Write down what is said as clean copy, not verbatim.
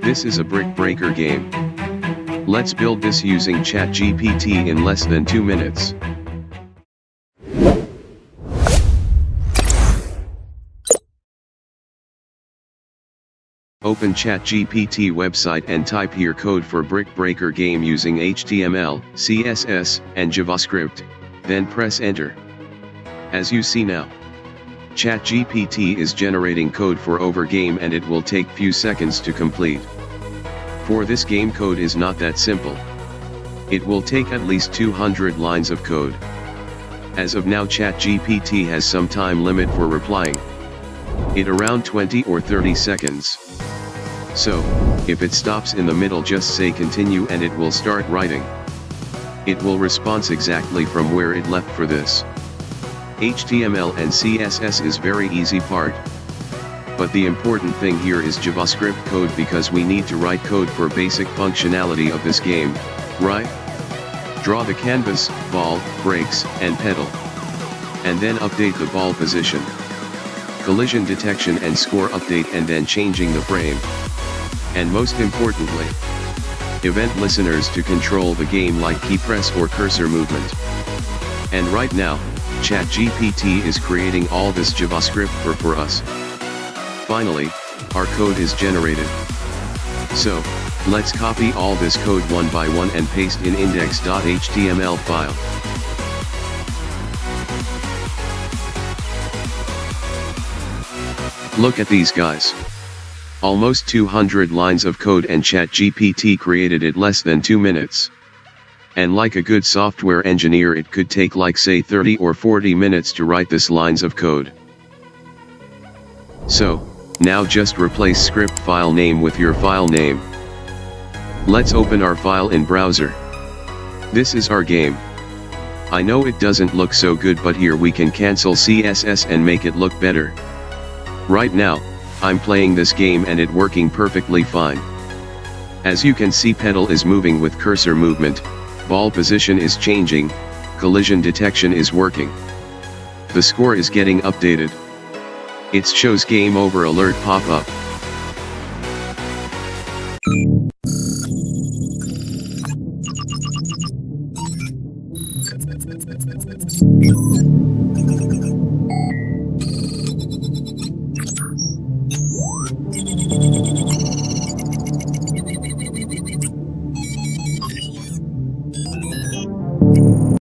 This is a brick breaker game. Let's build this using ChatGPT in less than 2 minutes. Open ChatGPT website and type here code for brick breaker game using HTML, CSS, and JavaScript, then press enter. As you see now, ChatGPT is generating code for our game and it will take few seconds to complete. For this game, code is not that simple. It will take at least 200 lines of code. As of now, ChatGPT has some time limit for replying. It around 20 or 30 seconds. So, if it stops in the middle, just say continue and it will start writing. It will respond exactly from where it left for this. HTML and CSS is very easy part. But the important thing here is JavaScript code, because we need to write code for basic functionality of this game, right? Draw the canvas, ball, brakes, and pedal. And then update the ball position. Collision detection and score update, and then changing the frame. And most importantly, event listeners to control the game like key press or cursor movement. And right now, ChatGPT is creating all this JavaScript for us. Finally, our code is generated. So, let's copy all this code one by one and paste in index.html file. Look at these guys. Almost 200 lines of code, and ChatGPT created it less than 2 minutes. And like a good software engineer, it could take like say 30 or 40 minutes to write this lines of code. So, now just replace script file name with your file name. Let's open our file in browser. This is our game. I know it doesn't look so good, but here we can cancel CSS and make it look better. Right now, I'm playing this game and it working perfectly fine. As you can see, pedal is moving with cursor movement, ball position is changing, collision detection is working. The score is getting updated. It shows game over alert pop up.